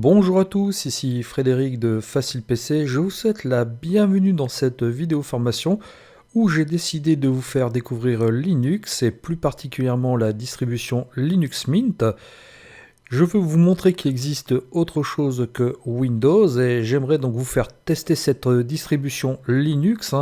Bonjour à tous, ici Frédéric de Facile PC. Je vous souhaite la bienvenue dans cette vidéo formation où j'ai décidé de vous faire découvrir Linux et plus particulièrement la distribution Linux Mint. Je veux vous montrer qu'il existe autre chose que Windows et j'aimerais donc vous faire tester cette distribution Linux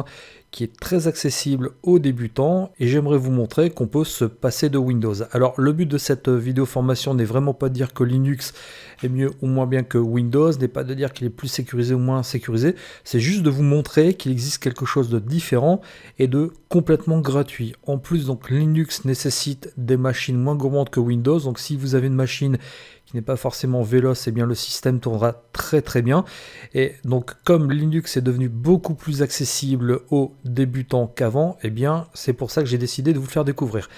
qui est très accessible aux débutants et j'aimerais vous montrer qu'on peut se passer de Windows. Alors le but de cette vidéo formation n'est vraiment pas de dire que Linux est mieux ou moins bien que Windows, n'est pas de dire qu'il est plus sécurisé ou moins sécurisé, c'est juste de vous montrer qu'il existe quelque chose de différent et de complètement gratuit. En plus donc Linux nécessite des machines moins gourmandes que Windows, donc si vous avez une machine qui n'est pas forcément véloce, et bien le système tournera très bien. Et donc comme Linux est devenu beaucoup plus accessible aux débutants qu'avant, et bien c'est pour ça que j'ai décidé de vous le faire découvrir.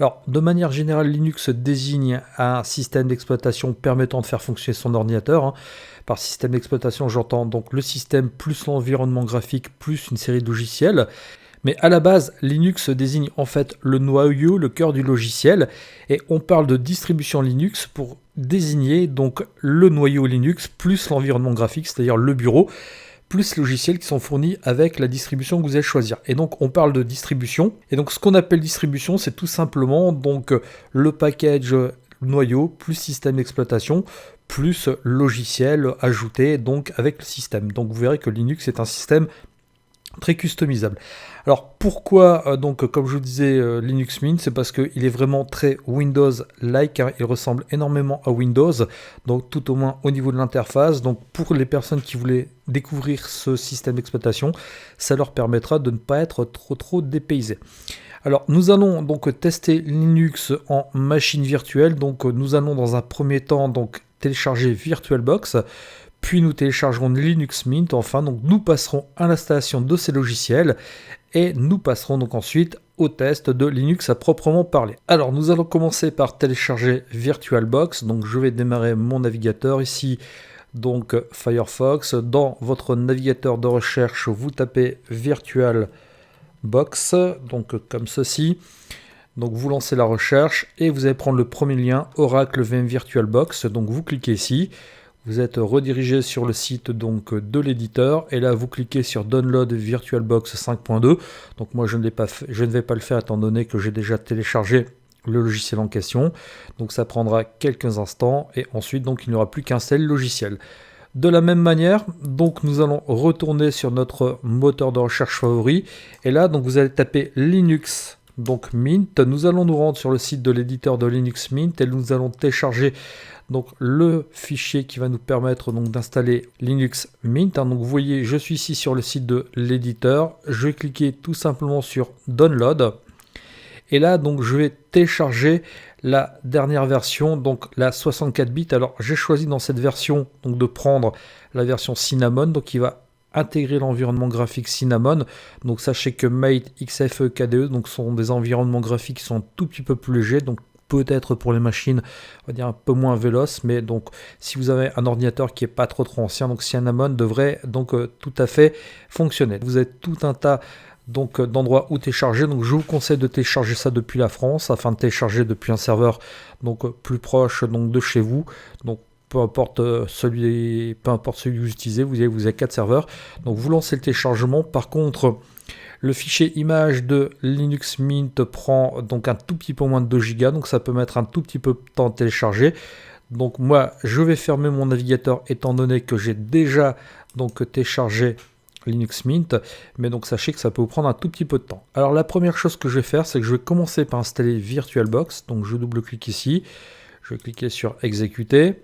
Alors de manière générale, Linux désigne un système d'exploitation permettant de faire fonctionner son ordinateur. Par système d'exploitation, j'entends donc le système plus l'environnement graphique plus une série de logiciels. Mais à la base, Linux désigne en fait le noyau, le cœur du logiciel, et on parle de distribution Linux pour désigner donc le noyau Linux plus l'environnement graphique, c'est-à-dire le bureau, plus les logiciels qui sont fournis avec la distribution que vous allez choisir. Et donc on parle de distribution, et donc ce qu'on appelle distribution, c'est tout simplement donc le package noyau plus système d'exploitation plus logiciel ajouté donc avec le système. Donc vous verrez que Linux est un système très customisable. Alors pourquoi donc comme je vous disais Linux Mint, c'est parce qu'il est vraiment très Windows-like, il ressemble énormément à Windows, donc tout au moins au niveau de l'interface. Donc pour les personnes qui voulaient découvrir ce système d'exploitation, ça leur permettra de ne pas être trop dépaysés. Alors nous allons donc tester Linux en machine virtuelle, donc nous allons dans un premier temps donc télécharger VirtualBox. Puis nous téléchargerons Linux Mint, enfin donc nous passerons à l'installation de ces logiciels et nous passerons donc ensuite au test de Linux à proprement parler. Alors nous allons commencer par télécharger VirtualBox, donc je vais démarrer mon navigateur ici, donc Firefox. Dans votre navigateur de recherche, vous tapez VirtualBox, donc comme ceci. Donc vous lancez la recherche et vous allez prendre le premier lien Oracle VM VirtualBox, donc vous cliquez ici. Vous êtes redirigé sur le site donc de l'éditeur et là vous cliquez sur Download VirtualBox 5.2. Donc moi je ne vais pas le faire étant donné que j'ai déjà téléchargé le logiciel en question. Donc ça prendra quelques instants et ensuite donc il n'y aura plus qu'un seul logiciel. De la même manière, donc nous allons retourner sur notre moteur de recherche favori et là donc vous allez taper Linux. Donc Mint, nous allons nous rendre sur le site de l'éditeur de Linux Mint et nous allons télécharger donc le fichier qui va nous permettre donc d'installer Linux Mint. Donc vous voyez, je suis ici sur le site de l'éditeur. Je vais cliquer tout simplement sur Download. Et là, donc je vais télécharger la dernière version, donc la 64 bits. Alors j'ai choisi dans cette version donc de prendre la version Cinnamon, donc qui va intégrer l'environnement graphique Cinnamon. Donc sachez que Mate, XFE, KDE donc sont des environnements graphiques qui sont un tout petit peu plus légers. Donc peut-être pour les machines, on va dire un peu moins véloces, mais donc si vous avez un ordinateur qui est pas trop ancien, donc Cinnamon devrait donc tout à fait fonctionner. Vous avez tout un tas donc d'endroits où télécharger, donc je vous conseille de télécharger ça depuis la France afin de télécharger depuis un serveur donc plus proche donc de chez vous. Donc peu importe celui que vous utilisez, vous avez 4 serveurs. Donc vous lancez le téléchargement. Par contre, le fichier image de Linux Mint prend donc un tout petit peu moins de 2 Go, donc ça peut mettre un tout petit peu de temps à télécharger. Donc moi, je vais fermer mon navigateur étant donné que j'ai déjà donc téléchargé Linux Mint, mais donc sachez que ça peut vous prendre un tout petit peu de temps. Alors la première chose que je vais faire, c'est que je vais commencer par installer VirtualBox. Donc je double-clique ici, je vais cliquer sur exécuter.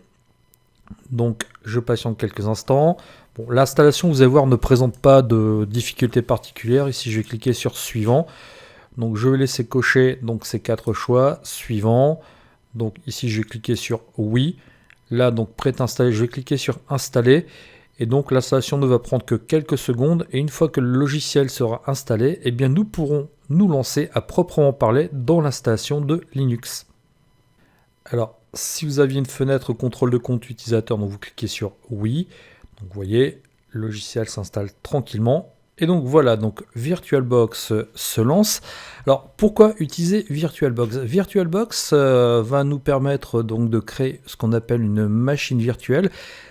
Donc je patiente quelques instants. Bon, l'installation, vous allez voir, ne présente pas de difficulté particulière. Ici, je vais cliquer sur suivant. Donc je vais laisser cocher donc ces 4 choix. Suivant. Donc ici, je vais cliquer sur oui. Là, donc prêt à installer, je vais cliquer sur installer. Et donc l'installation ne va prendre que quelques secondes. Et une fois que le logiciel sera installé, eh bien nous pourrons nous lancer à proprement parler dans l'installation de Linux. Alors, si vous aviez une fenêtre contrôle de compte utilisateur, donc vous cliquez sur oui. Donc vous voyez, le logiciel s'installe tranquillement. Et donc voilà, donc VirtualBox se lance. Alors pourquoi utiliser VirtualBox? VirtualBox va nous permettre donc de créer ce qu'on appelle une machine virtuelle,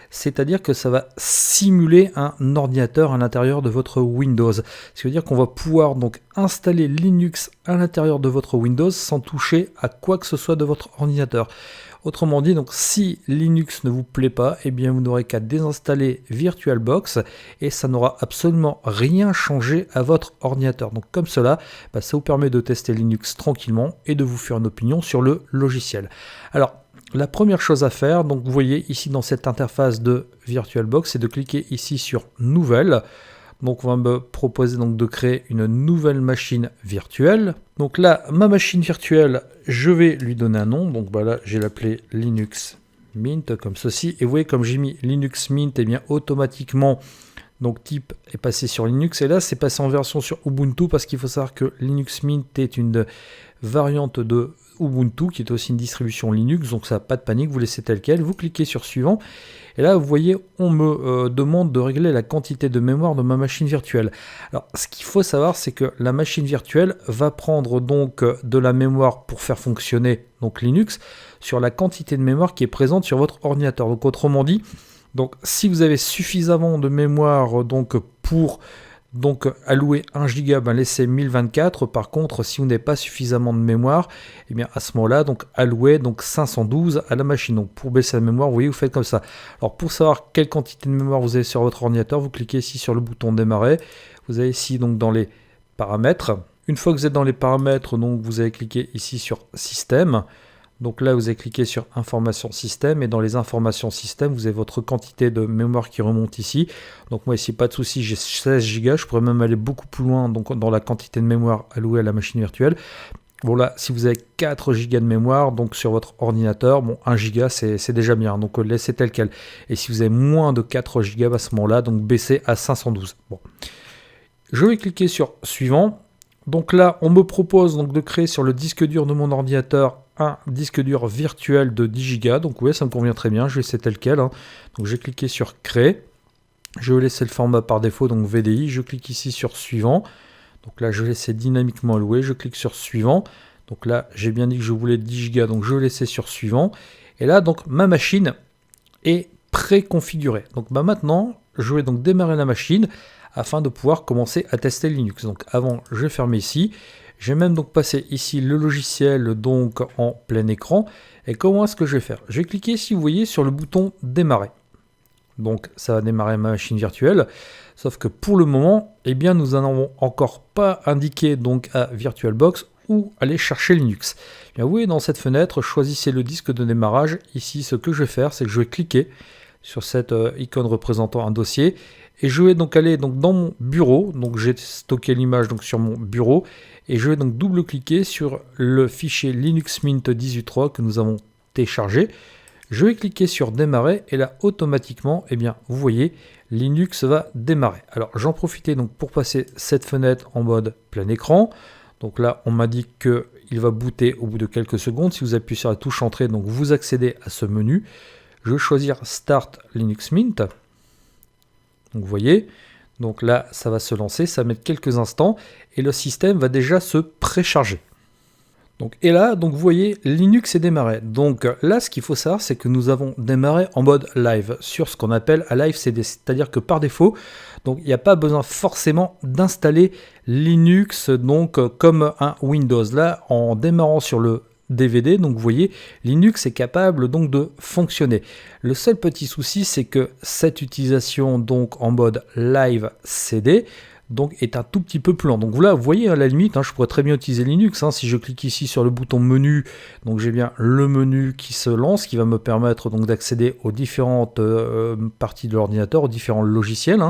c'est-à-dire que ça va simuler un ordinateur à l'intérieur de votre Windows. Ce qui veut dire qu'on va pouvoir donc installer Linux à l'intérieur de votre Windows sans toucher à quoi que ce soit de votre ordinateur. Autrement dit, donc si Linux ne vous plaît pas, eh bien vous n'aurez qu'à désinstaller VirtualBox et ça n'aura absolument rien changé à votre ordinateur. Donc comme cela, ça vous permet de tester Linux tranquillement et de vous faire une opinion sur le logiciel. Alors, la première chose à faire, donc vous voyez ici dans cette interface de VirtualBox, c'est de cliquer ici sur Nouvelle. Donc on va me proposer donc de créer une nouvelle machine virtuelle. Donc là, ma machine virtuelle, je vais lui donner un nom. Donc là, j'ai l'appelé Linux Mint comme ceci. Et vous voyez, comme j'ai mis Linux Mint, et bien automatiquement, donc type est passé sur Linux. Et là, c'est passé en version sur Ubuntu parce qu'il faut savoir que Linux Mint est une variante de Ubuntu qui est aussi une distribution Linux. Donc ça n'a pas de panique, vous laissez tel quel. Vous cliquez sur Suivant. Et là, vous voyez, on me demande de régler la quantité de mémoire de ma machine virtuelle. Alors, ce qu'il faut savoir, c'est que la machine virtuelle va prendre donc de la mémoire pour faire fonctionner donc Linux sur la quantité de mémoire qui est présente sur votre ordinateur. Donc, autrement dit, donc si vous avez suffisamment de mémoire donc pour allouer 1 Go, laissez 1024. Par contre, si vous n'avez pas suffisamment de mémoire, et bien à ce moment-là, donc allouez donc 512 à la machine. Donc pour baisser la mémoire, vous voyez, vous faites comme ça. Alors pour savoir quelle quantité de mémoire vous avez sur votre ordinateur, vous cliquez ici sur le bouton démarrer. Vous allez ici donc dans les paramètres. Une fois que vous êtes dans les paramètres, donc vous allez cliquer ici sur système. Donc là, vous avez cliqué sur information système et dans les informations système, vous avez votre quantité de mémoire qui remonte ici. Donc moi ici, pas de souci, j'ai 16 Go. Je pourrais même aller beaucoup plus loin donc dans la quantité de mémoire allouée à la machine virtuelle. Bon là, si vous avez 4 Go de mémoire donc sur votre ordinateur, bon 1 Go c'est déjà bien, donc laissez tel quel. Et si vous avez moins de 4 Go à ce moment-là, donc baissez à 512. Bon. Je vais cliquer sur suivant. Donc là, on me propose donc de créer sur le disque dur de mon ordinateur un disque dur virtuel de 10 Go. Donc oui, ça me convient très bien, je vais laisser tel quel. Donc j'ai cliqué sur créer. Je vais laisser le format par défaut, donc VDI. Je clique ici sur suivant. Donc là, je vais laisser dynamiquement alloué. Je clique sur suivant. Donc là, j'ai bien dit que je voulais 10 Go, donc je vais laisser sur suivant. Et là, donc ma machine est préconfigurée. Donc maintenant, je vais donc démarrer la machine afin de pouvoir commencer à tester Linux. Donc avant, je vais fermer ici. Je vais même donc passer ici le logiciel donc en plein écran. Et comment est-ce que je vais faire? Je vais cliquer ici, vous voyez, sur le bouton démarrer. Donc ça va démarrer ma machine virtuelle. Sauf que pour le moment, eh bien, nous n'avons encore pas indiqué donc à VirtualBox où aller chercher Linux. Eh bien, vous voyez, dans cette fenêtre, choisissez le disque de démarrage. Ici, ce que je vais faire, c'est que je vais cliquer sur cette icône représentant un dossier. Et je vais donc aller donc dans mon bureau. Donc j'ai stocké l'image donc sur mon bureau. Et je vais donc double-cliquer sur le fichier Linux Mint 18.3 que nous avons téléchargé. Je vais cliquer sur démarrer et là automatiquement, eh bien, vous voyez, Linux va démarrer. Alors j'en profitais donc pour passer cette fenêtre en mode plein écran. Donc là, on m'a dit qu'il va booter au bout de quelques secondes. Si vous appuyez sur la touche entrée, donc vous accédez à ce menu. Je vais choisir Start Linux Mint. Donc vous voyez, donc là ça va se lancer, ça va mettre quelques instants et le système va déjà se précharger. Donc, et là, donc vous voyez, Linux est démarré. Donc là, ce qu'il faut savoir, c'est que nous avons démarré en mode live sur ce qu'on appelle un live CD, c'est-à-dire que par défaut, donc il n'y a pas besoin forcément d'installer Linux donc comme un Windows. Là, en démarrant sur le DVD, donc vous voyez, Linux est capable donc de fonctionner. Le seul petit souci, c'est que cette utilisation donc en mode live CD donc est un tout petit peu plus lent. Donc là, vous voyez, à la limite, je pourrais très bien utiliser Linux. Si je clique ici sur le bouton menu, donc j'ai bien le menu qui se lance, qui va me permettre donc d'accéder aux différentes parties de l'ordinateur, aux différents logiciels.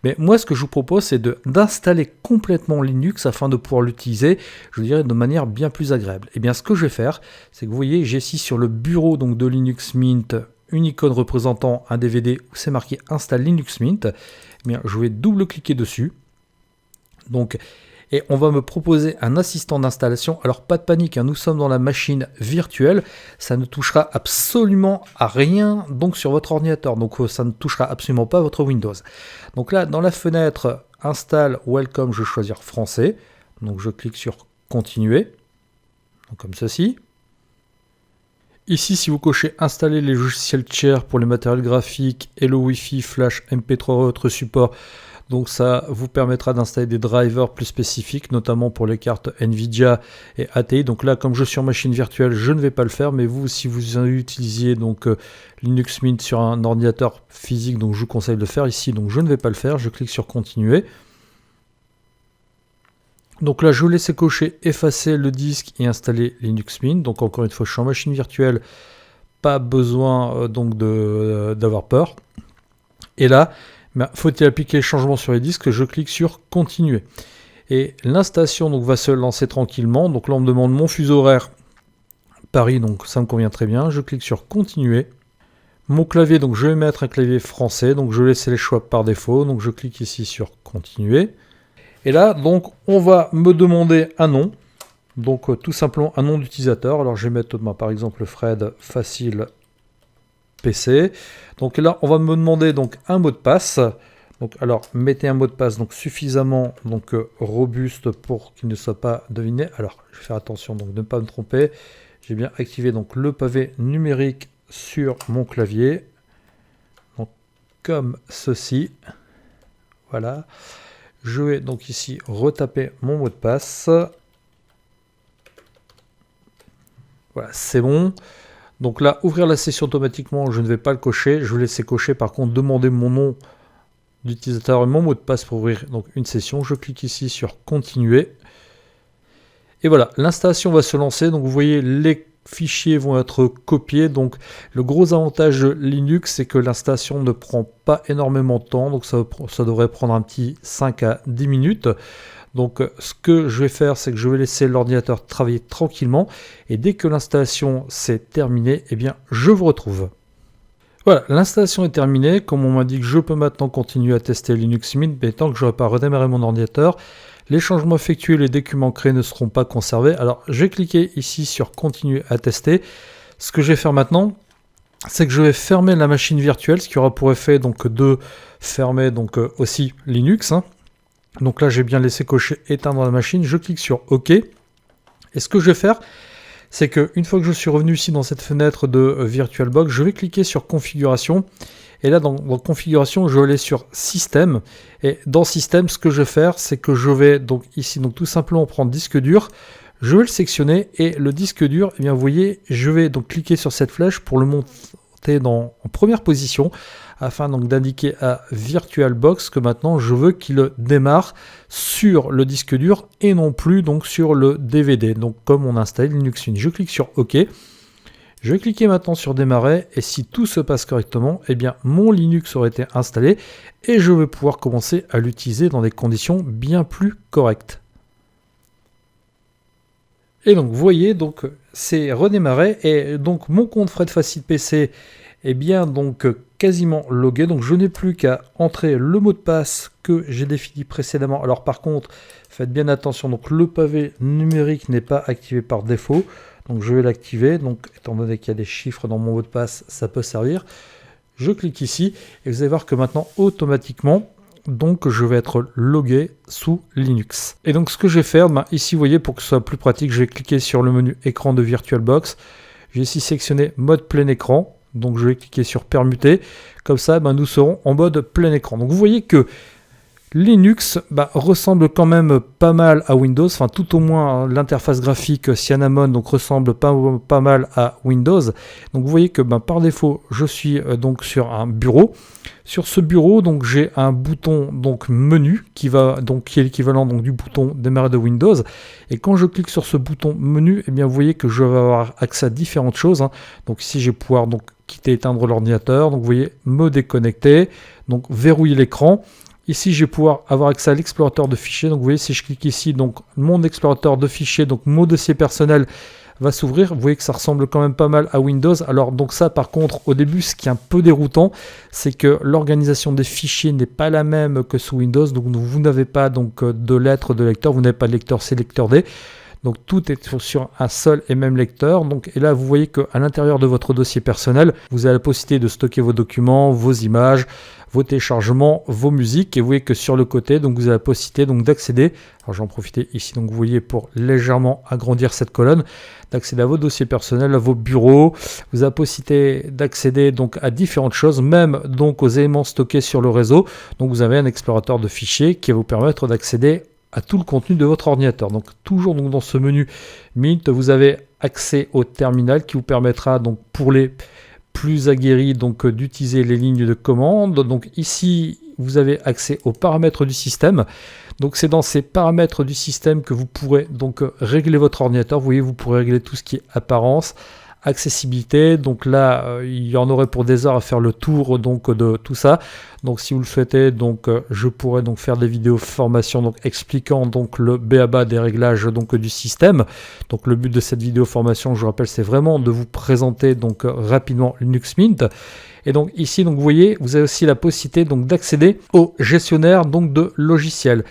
Mais moi, ce que je vous propose, c'est d'installer complètement Linux afin de pouvoir l'utiliser, je dirais, de manière bien plus agréable. Et bien, ce que je vais faire, c'est que vous voyez, j'ai ici sur le bureau donc de Linux Mint une icône représentant un DVD où c'est marqué Install Linux Mint. Eh bien, je vais double-cliquer dessus. Donc, et on va me proposer un assistant d'installation. Alors pas de panique, nous sommes dans la machine virtuelle, ça ne touchera absolument à rien donc sur votre ordinateur, donc ça ne touchera absolument pas votre Windows. Donc là, dans la fenêtre installe welcome, je vais choisir français. Donc je clique sur continuer, donc comme ceci. Ici, si vous cochez installer les logiciels tiers pour les matériels graphiques et le Wi-Fi, Flash, MP3 et autres supports, donc ça vous permettra d'installer des drivers plus spécifiques, notamment pour les cartes Nvidia et ATI. Donc là, comme je suis en machine virtuelle, je ne vais pas le faire, mais vous, si vous utilisiez donc Linux Mint sur un ordinateur physique, donc je vous conseille de le faire ici. Donc je ne vais pas le faire, je clique sur continuer. Donc là, je vais laisser cocher effacer le disque et installer Linux Mint. Donc encore une fois, je suis en machine virtuelle, pas besoin donc d'avoir peur. Et là, faut-il appliquer les changements sur les disques? Je clique sur continuer. Et l'installation donc va se lancer tranquillement. Donc là, on me demande mon fuseau horaire Paris, donc ça me convient très bien. Je clique sur continuer. Mon clavier, donc je vais mettre un clavier français. Donc je vais laisser les choix par défaut. Donc je clique ici sur continuer. Et là, donc, on va me demander un nom. Donc, tout simplement un nom d'utilisateur. Alors, je vais mettre, par exemple, Fred Facile PC. Donc là, on va me demander donc un mot de passe. Donc, alors, mettez un mot de passe donc suffisamment donc robuste pour qu'il ne soit pas deviné. Alors, je vais faire attention donc de ne pas me tromper. J'ai bien activé donc le pavé numérique sur mon clavier. Donc, comme ceci. Voilà. Je vais donc ici retaper mon mot de passe. Voilà, c'est bon. Donc là, ouvrir la session automatiquement, je ne vais pas le cocher. Je vais laisser cocher, par contre, demander mon nom d'utilisateur et mon mot de passe pour ouvrir donc une session. Je clique ici sur continuer. Et voilà, l'installation va se lancer. Donc vous voyez, les fichiers vont être copiés. Donc le gros avantage de Linux, c'est que l'installation ne prend pas énormément de temps. Donc ça devrait prendre un petit 5 à 10 minutes. Donc ce que je vais faire, c'est que je vais laisser l'ordinateur travailler tranquillement. Et dès que l'installation s'est terminée, eh bien je vous retrouve. Voilà, l'installation est terminée. Comme on m'a dit que je peux maintenant continuer à tester Linux Mint, mais tant que je n'aurai pas redémarré mon ordinateur, les changements effectués, les documents créés ne seront pas conservés. Alors, je vais cliquer ici sur continuer à tester. Ce que je vais faire maintenant, c'est que je vais fermer la machine virtuelle, ce qui aura pour effet donc de fermer donc aussi Linux. Donc là, j'ai bien laissé cocher éteindre la machine. Je clique sur OK. Et ce que je vais faire, c'est qu'une fois que je suis revenu ici dans cette fenêtre de VirtualBox, je vais cliquer sur configuration. Et là, dans configuration, je vais aller sur système. Et dans système, ce que je vais faire, c'est que je vais donc ici, donc tout simplement prendre disque dur. Je vais le sectionner et le disque dur, eh bien, vous voyez, je vais donc cliquer sur cette flèche pour le monter en première position afin donc d'indiquer à VirtualBox que maintenant je veux qu'il démarre sur le disque dur et non plus donc sur le DVD. Donc comme on a installé Linux Mint, je clique sur OK. Je vais cliquer maintenant sur démarrer et si tout se passe correctement, eh bien mon Linux aurait été installé et je vais pouvoir commencer à l'utiliser dans des conditions bien plus correctes. Et donc vous voyez, donc c'est redémarré et donc mon compte Fred Facile PC est bien donc quasiment logué. Donc je n'ai plus qu'à entrer le mot de passe que j'ai défini précédemment. Alors par contre, faites bien attention, donc le pavé numérique n'est pas activé par défaut. Donc je vais l'activer, donc étant donné qu'il y a des chiffres dans mon mot de passe, ça peut servir. Je clique ici et vous allez voir que maintenant automatiquement, donc je vais être logué sous Linux. Et donc ce que je vais faire, ici vous voyez, pour que ce soit plus pratique, je vais cliquer sur le menu écran de VirtualBox. J'ai ici sélectionné mode plein écran, donc je vais cliquer sur permuter. Comme ça, nous serons en mode plein écran. Donc vous voyez que Linux ressemble quand même pas mal à Windows, enfin tout au moins l'interface graphique Cyanamon donc ressemble pas mal à Windows. Donc vous voyez que par défaut je suis donc sur un bureau. Sur ce bureau donc j'ai un bouton donc menu qui est l'équivalent donc du bouton démarrer de Windows. Et quand je clique sur ce bouton menu, eh bien vous voyez que je vais avoir accès à différentes choses. Donc ici je vais pouvoir donc quitter éteindre l'ordinateur. Donc vous voyez me déconnecter, donc verrouiller l'écran. Ici, je vais pouvoir avoir accès à l'explorateur de fichiers. Donc, vous voyez, si je clique ici, donc mon explorateur de fichiers, donc mon dossier personnel va s'ouvrir. Vous voyez que ça ressemble quand même pas mal à Windows. Alors, donc ça, par contre, au début, ce qui est un peu déroutant, c'est que l'organisation des fichiers n'est pas la même que sous Windows. Donc, vous n'avez pas donc de lettres de lecteur. Vous n'avez pas de lecteur C, lecteur D. Donc tout est sur un seul et même lecteur. Donc, et là, vous voyez qu'à l'intérieur de votre dossier personnel, vous avez la possibilité de stocker vos documents, vos images, vos téléchargements, vos musiques. Et vous voyez que sur le côté, donc vous avez la possibilité donc d'accéder. Alors j'en profite ici, donc vous voyez, pour légèrement agrandir cette colonne, d'accéder à vos dossiers personnels, à vos bureaux. Vous avez la possibilité d'accéder donc à différentes choses, même donc aux éléments stockés sur le réseau. Donc vous avez un explorateur de fichiers qui va vous permettre d'accéder à tout le contenu de votre ordinateur. Donc toujours donc dans ce menu Mint, vous avez accès au terminal qui vous permettra donc pour les plus aguerris donc d'utiliser les lignes de commande. Donc ici vous avez accès aux paramètres du système. Donc c'est dans ces paramètres du système que vous pourrez donc régler votre ordinateur. Vous voyez, vous pourrez régler tout ce qui est apparence, accessibilité. Donc là il y en aurait pour des heures à faire le tour donc de tout ça. Donc si vous le souhaitez, donc je pourrais donc faire des vidéos formation donc expliquant donc le b.a.-ba des réglages donc du système. Donc le but de cette vidéo formation, je vous rappelle, c'est vraiment de vous présenter donc rapidement Linux Mint. Et donc ici, donc vous voyez, vous avez aussi la possibilité donc d'accéder au gestionnaire donc de logiciels.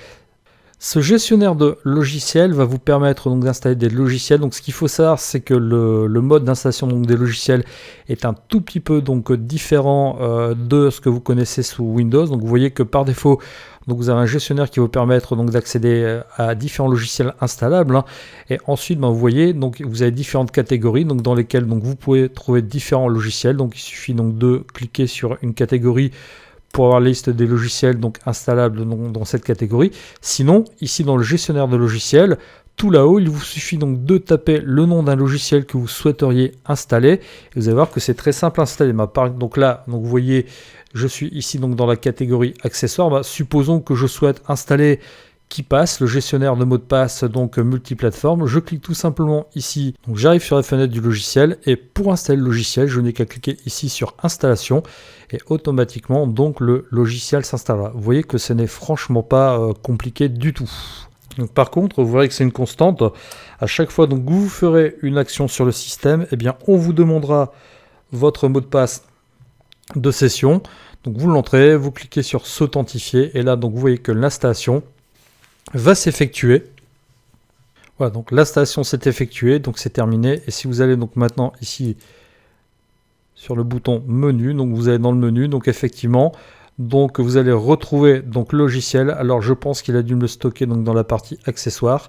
Ce gestionnaire de logiciels va vous permettre donc d'installer des logiciels. Donc ce qu'il faut savoir, c'est que le mode d'installation donc des logiciels est un tout petit peu donc différent de ce que vous connaissez sous Windows. Donc vous voyez que par défaut, donc vous avez un gestionnaire qui va vous permettre donc d'accéder à différents logiciels installables. Hein. Et ensuite, vous voyez, donc vous avez différentes catégories donc dans lesquelles donc vous pouvez trouver différents logiciels. Donc il suffit donc de cliquer sur une catégorie pour avoir la liste des logiciels donc installables dans cette catégorie. Sinon, ici dans le gestionnaire de logiciels, tout là-haut, il vous suffit donc de taper le nom d'un logiciel que vous souhaiteriez installer. Et vous allez voir que c'est très simple à installer. Donc là, donc vous voyez, je suis ici donc dans la catégorie accessoires. Supposons que je souhaite installer KeePass, le gestionnaire de mots de passe donc multiplateforme. Je clique tout simplement ici, donc j'arrive sur la fenêtre du logiciel et pour installer le logiciel, je n'ai qu'à cliquer ici sur installation et automatiquement donc le logiciel s'installera. Vous voyez que ce n'est franchement pas compliqué du tout. Donc, par contre, vous verrez que c'est une constante. À chaque fois donc vous ferez une action sur le système, eh bien on vous demandera votre mot de passe de session. Donc vous l'entrez, vous cliquez sur s'authentifier et là donc vous voyez que l'installation va s'effectuer. Voilà, donc l'installation s'est effectuée, donc c'est terminé. Et si vous allez donc maintenant ici sur le bouton menu, donc vous allez dans le menu, donc effectivement, donc vous allez retrouver donc le logiciel. Alors je pense qu'il a dû me le stocker donc dans la partie accessoires.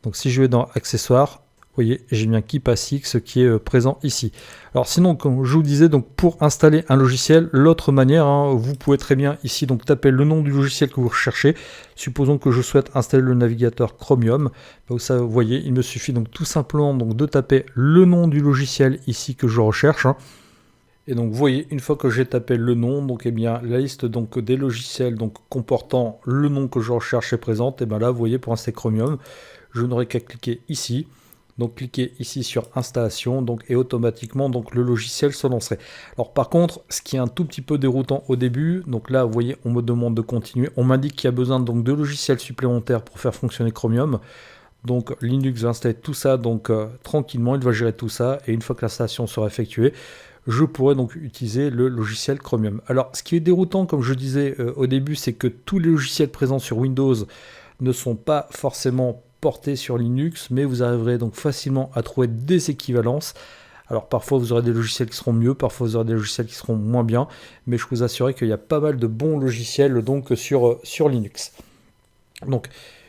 Donc si je vais dans accessoires, vous voyez, j'ai bien KeePassX qui est présent ici. Alors sinon, comme je vous disais, donc pour installer un logiciel, l'autre manière, hein, vous pouvez très bien ici donc taper le nom du logiciel que vous recherchez. Supposons que je souhaite installer le navigateur Chromium. Donc ça, vous voyez, il me suffit donc tout simplement donc de taper le nom du logiciel ici que je recherche. Hein. Et donc vous voyez, une fois que j'ai tapé le nom, donc eh bien la liste donc des logiciels donc comportant le nom que je recherche est présente. Et bien là, vous voyez, pour installer Chromium, je n'aurai qu'à cliquer ici. Donc cliquez ici sur installation donc, et automatiquement donc, le logiciel se lancerait. Alors par contre, ce qui est un tout petit peu déroutant au début, donc là vous voyez on me demande de continuer, on m'indique qu'il y a besoin donc, de logiciels supplémentaires pour faire fonctionner Chromium. Donc Linux va installer tout ça donc tranquillement, il va gérer tout ça et une fois que l'installation sera effectuée, je pourrai donc utiliser le logiciel Chromium. Alors ce qui est déroutant comme je disais au début, c'est que tous les logiciels présents sur Windows ne sont pas forcément porté sur Linux, mais vous arriverez donc facilement à trouver des équivalences. Alors parfois vous aurez des logiciels qui seront mieux, parfois vous aurez des logiciels qui seront moins bien, mais je peux vous assurer qu'il y a pas mal de bons logiciels donc sur Linux. Donc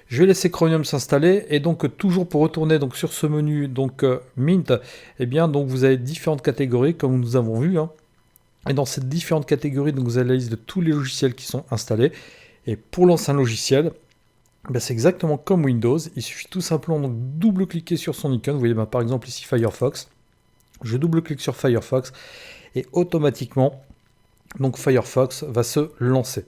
je vais laisser Chromium s'installer et donc toujours pour retourner donc sur ce menu donc Mint, eh bien donc vous avez différentes catégories comme nous avons vu. Hein. Et dans ces différentes catégories, donc vous avez la liste de tous les logiciels qui sont installés. Et pour lancer un logiciel, ben c'est exactement comme Windows, il suffit tout simplement de double-cliquer sur son icône. Vous voyez par exemple ici Firefox. Je double-clique sur Firefox et automatiquement donc Firefox va se lancer.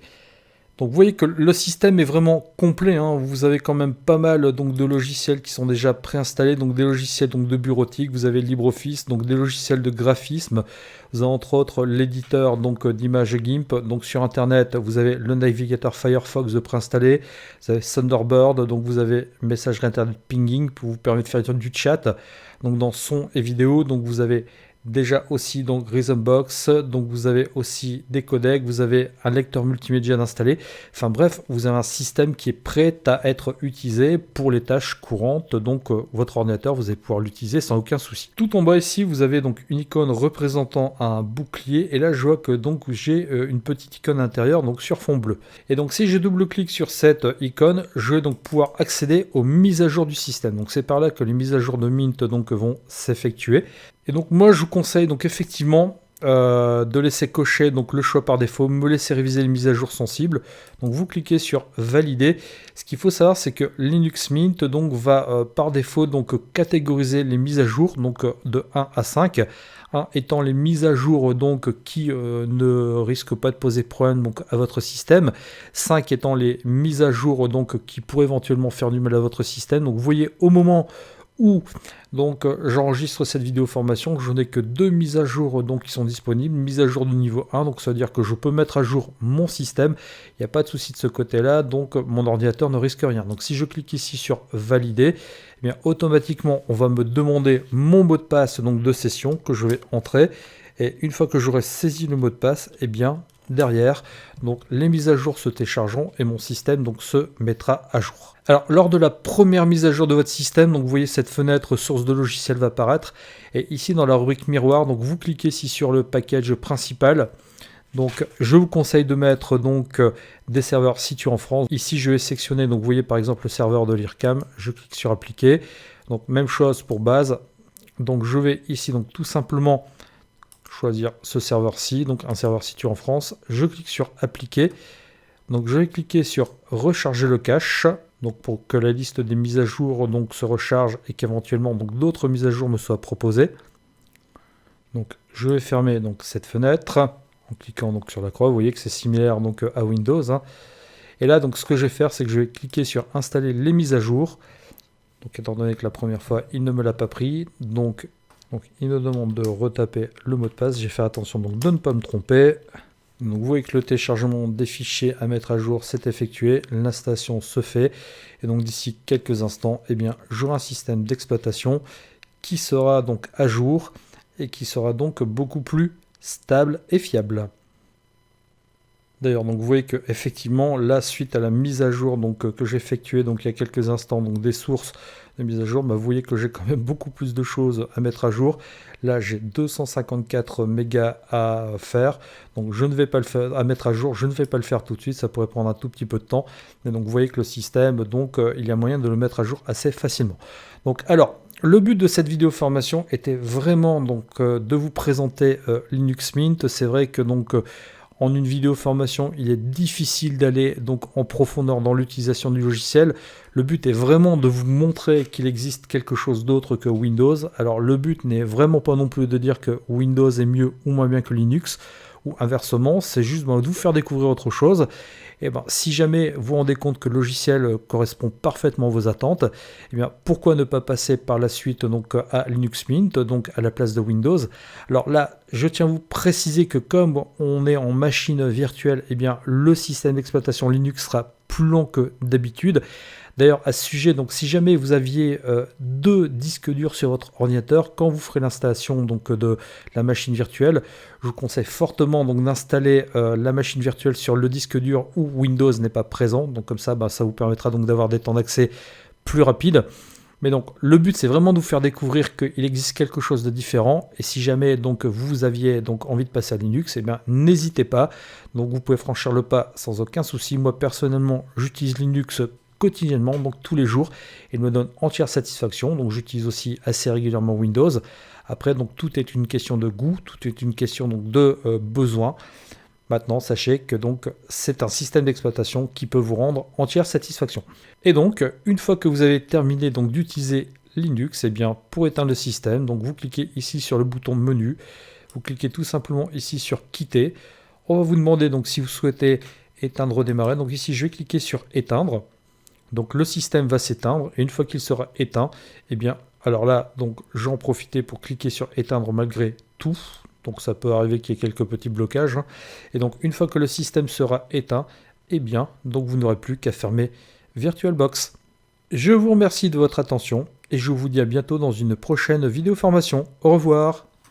Donc vous voyez que le système est vraiment complet. Hein. Vous avez quand même pas mal donc, de logiciels qui sont déjà préinstallés, donc des logiciels donc, de bureautique. Vous avez LibreOffice, donc des logiciels de graphisme. Vous avez entre autres l'éditeur donc d'images GIMP. Donc sur Internet, vous avez le navigateur Firefox de préinstaller. Vous avez Thunderbird, donc vous avez messagerie Internet Pinging pour vous permettre de faire du chat. Donc dans son et vidéo, donc vous avez déjà aussi donc Rhythmbox, donc vous avez aussi des codecs, vous avez un lecteur multimédia d'installer. Enfin bref, vous avez un système qui est prêt à être utilisé pour les tâches courantes. Donc votre ordinateur, vous allez pouvoir l'utiliser sans aucun souci. Tout en bas ici, vous avez donc une icône représentant un bouclier. Et là, je vois que donc j'ai une petite icône intérieure donc sur fond bleu. Et donc si je double-clique sur cette icône, je vais donc pouvoir accéder aux mises à jour du système. Donc c'est par là que les mises à jour de Mint donc vont s'effectuer. Et donc moi je vous conseille donc effectivement de laisser cocher donc le choix par défaut, me laisser réviser les mises à jour sensibles. Donc vous cliquez sur valider. Ce qu'il faut savoir, c'est que Linux Mint donc va par défaut donc catégoriser les mises à jour donc de 1 à 5. 1 étant les mises à jour donc qui ne risquent pas de poser problème donc à votre système. 5 étant les mises à jour donc qui pourraient éventuellement faire du mal à votre système. Donc vous voyez au moment où donc j'enregistre cette vidéo formation, je n'ai que 2 mises à jour donc qui sont disponibles, mise à jour du niveau 1, donc ça veut dire que je peux mettre à jour mon système, il n'y a pas de souci de ce côté-là, donc mon ordinateur ne risque rien. Donc si je clique ici sur valider, eh bien automatiquement on va me demander mon mot de passe donc de session que je vais entrer, et une fois que j'aurai saisi le mot de passe, eh bien derrière, donc les mises à jour se téléchargeront et mon système donc se mettra à jour. Alors lors de la première mise à jour de votre système, donc vous voyez cette fenêtre source de logiciel va apparaître, et ici dans la rubrique miroir, donc vous cliquez ici sur le package principal. Donc je vous conseille de mettre donc des serveurs situés en France. Ici je vais sectionner, donc vous voyez par exemple le serveur de l'IRCAM, je clique sur appliquer. Donc même chose pour base. Donc je vais ici donc tout simplement choisir ce serveur-ci, donc un serveur situé en France. Je clique sur appliquer. Donc je vais cliquer sur recharger le cache, donc pour que la liste des mises à jour donc se recharge et qu'éventuellement donc d'autres mises à jour me soient proposées. Donc je vais fermer donc cette fenêtre en cliquant donc sur la croix. Vous voyez que c'est similaire donc à Windows. Et là donc ce que je vais faire, c'est que je vais cliquer sur installer les mises à jour. Donc étant donné que la première fois il ne me l'a pas pris, donc il me demande de retaper le mot de passe. J'ai fait attention donc de ne pas me tromper. Donc vous voyez que le téléchargement des fichiers à mettre à jour s'est effectué, l'installation se fait, et donc d'ici quelques instants, eh bien, j'aurai un système d'exploitation qui sera donc à jour et qui sera donc beaucoup plus stable et fiable. D'ailleurs, donc vous voyez que effectivement, là, suite à la mise à jour donc que j'ai effectuée donc il y a quelques instants, donc des sources de mise à jour, bah, vous voyez que j'ai quand même beaucoup plus de choses à mettre à jour. Là, j'ai 254 mégas à faire, donc je ne vais pas le faire à mettre à jour, je ne vais pas le faire tout de suite, ça pourrait prendre un tout petit peu de temps. Mais donc vous voyez que le système, donc il y a moyen de le mettre à jour assez facilement. Donc alors. Le but de cette vidéo formation était vraiment donc de vous présenter Linux Mint. C'est vrai que donc en une vidéo formation, il est difficile d'aller donc en profondeur dans l'utilisation du logiciel. Le but est vraiment de vous montrer qu'il existe quelque chose d'autre que Windows. Alors le but n'est vraiment pas non plus de dire que Windows est mieux ou moins bien que Linux, ou inversement, c'est juste de vous faire découvrir autre chose. Et ben, si jamais vous vous rendez compte que le logiciel correspond parfaitement à vos attentes, eh bien, pourquoi ne pas passer par la suite donc, à Linux Mint, donc à la place de Windows. Alors là, je tiens à vous préciser que comme on est en machine virtuelle, eh bien, le système d'exploitation Linux sera plus long que d'habitude. D'ailleurs, à ce sujet, donc, si jamais vous aviez 2 disques durs sur votre ordinateur, quand vous ferez l'installation donc, de la machine virtuelle, je vous conseille fortement donc, d'installer la machine virtuelle sur le disque dur où Windows n'est pas présent. Donc comme ça, ça vous permettra donc d'avoir des temps d'accès plus rapides. Mais donc le but c'est vraiment de vous faire découvrir qu'il existe quelque chose de différent, et si jamais donc vous aviez donc envie de passer à Linux, eh bien n'hésitez pas. Donc vous pouvez franchir le pas sans aucun souci. Moi personnellement, j'utilise Linux quotidiennement, donc tous les jours, et il me donne entière satisfaction. Donc j'utilise aussi assez régulièrement Windows. Après, donc tout est une question de goût, tout est une question donc de besoin. Maintenant, sachez que donc c'est un système d'exploitation qui peut vous rendre entière satisfaction. Et donc, une fois que vous avez terminé donc d'utiliser Linux, eh bien pour éteindre le système, donc vous cliquez ici sur le bouton menu, vous cliquez tout simplement ici sur quitter. On va vous demander donc si vous souhaitez éteindre, redémarrer. Donc ici, je vais cliquer sur éteindre. Donc le système va s'éteindre, et une fois qu'il sera éteint, eh bien alors là, donc j'en profite pour cliquer sur éteindre malgré tout. Donc ça peut arriver qu'il y ait quelques petits blocages. Et donc une fois que le système sera éteint, eh bien donc vous n'aurez plus qu'à fermer VirtualBox. Je vous remercie de votre attention et je vous dis à bientôt dans une prochaine vidéo formation. Au revoir.